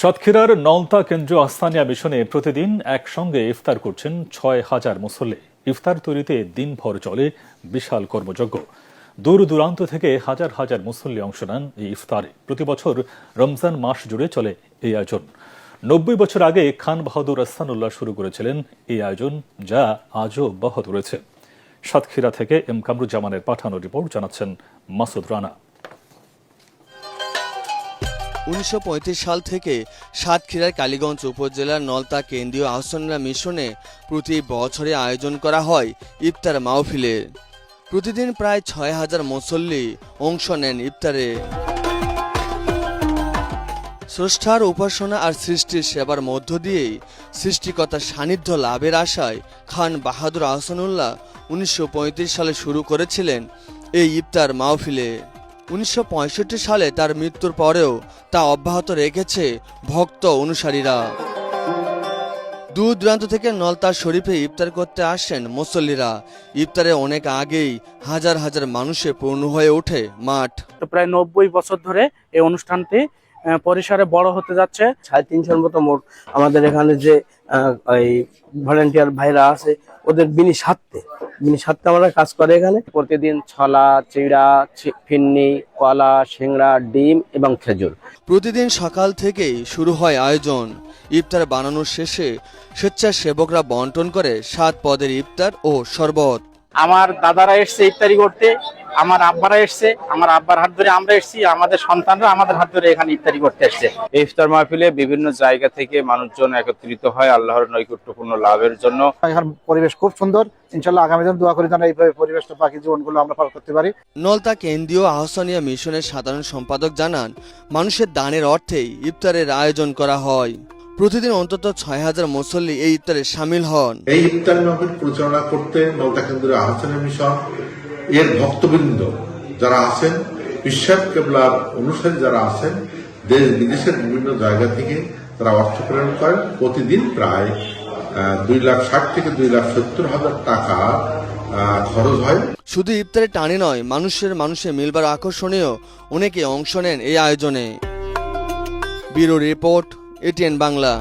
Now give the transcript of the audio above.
সাতক্ষীরার নলতা কেন্দ্রীয় আস্থানিয়া মিশনে প্রতিদিন একসঙ্গে ইফতার করছেন ৬,০০০ মুসল্লি। ইফতার তৈরিতে দিনভর চলে বিশাল কর্মযজ্ঞ। দূর দূরান্ত থেকে হাজার হাজার মুসল্লি অংশ নেন এই ইফতারে। প্রতি বছর রমজান মাস জুড়ে চলে এই আয়োজন। ৯০ বছর আগে খান বাহাদুর আহসানুল্লাহ শুরু করেছিলেন এই আয়োজন, যা আজও অব্যাহত রয়েছে। সাতক্ষীরা থেকে এম কামরুজ্জামানের পাঠানো রিপোর্ট জানাচ্ছেন মাসুদ রানা। ১৯৩৫ সাল থেকে সাতক্ষীরার কালীগঞ্জ উপজেলার নলতা কেন্দ্রীয় আহসানিয়া মিশনে প্রতি বছরে আয়োজন করা হয় ইফতার মাহফিলের। প্রতিদিন প্রায় ৬,০০০ মুসল্লি অংশ নেন ইফতারে। স্রষ্টার উপাসনা আর সৃষ্টির সেবার মধ্য দিয়েই সৃষ্টিকর্তার সান্নিধ্য লাভের আশায় খান বাহাদুর আহসানুল্লাহ ১৯৩৫ সালে শুরু করেছিলেন এই ইফতার মাহফিলে। ১৯৬৫ সালে তার মৃত্যুর পরেও তা অব্যাহত রেখেছে ভক্ত অনুসারীরা। দূর দূরান্ত থেকে নলতা শরীফে ইফতার করতে আসেন মুসল্লিরা। ইফতারে অনেক আগেই হাজার হাজার মানুষে পূর্ণ হয়ে ওঠে মাঠ। প্রায় ৯০ বছর ধরে এই অনুষ্ঠানটি পরিসরে বড় হতে যাচ্ছে। ৩৫০ মতো মোট আমাদের এখানে যে ভলেন্টিয়ার ভাইরা আছে, ওদের বিনি স্বার্থে আমরা কাজ করে। এখানে প্রতিদিন ছলা, চিড়া, ফিন্নি, কলা, সিংড়া, ডিম এবং খেজুর। প্রতিদিন সকাল থেকেই শুরু হয় আয়োজন। ইফতার বানানোর শেষে স্বেচ্ছাসেবকরা বন্টন করে ৭ পদের ইফতার ও শরবত। আমার দাদারা এসছে ইফতারি করতে, আমার আব্বারা এসছে, আমার আব্বার হাত ধরে আমরা এসছি, আমাদের সন্তানরা আমাদের হাত ধরে এখানে ইফতারি করতে এসছে। এই ইফতার মাহফিলে বিভিন্ন জায়গা থেকে মানুষজন একত্রিত হয় আল্লাহর নৈকট্যপূর্ণ লাভের জন্য। এখানে পরিবেশ খুব সুন্দর। ইনশাআল্লাহ আগামী দিন দোয়া করি যেন এইভাবে পরিবেশটা বাকি জীবনগুলো আমরা পার করতে পারি। নলতা কেন্দ্রীয় আহসানিয়া মিশনের সাধারণ সম্পাদক জানান, মানুষের দানের অর্থেই ইফতারের আয়োজন করা হয়। প্রতিদিন অন্তত ৬,০০০ মুসল্লি এই ইফতারে সামিল হন। এই ইফতার মাহফিল পরিচালনা করতে নলতা কেন্দ্রীয় আহসানিয়া মিশন এর ভক্তবৃন্দ যারা আছেন, বিশ্বাস কেবলার অনুসারী যারা আছেন, দেশ বিদেশের বিভিন্ন জায়গা থেকে তারা অর্থ প্রেরণ করেন। প্রতিদিন প্রায় ২,৬০,০০০ থেকে ২,৭০,০০০ টাকা খরচ হয়। শুধু ইফতারে টানে নয়, মানুষে মিলবার আকর্ষণীয় অনেকে অংশ নেন এই আয়োজনে। Bureau report, ATN Bangla.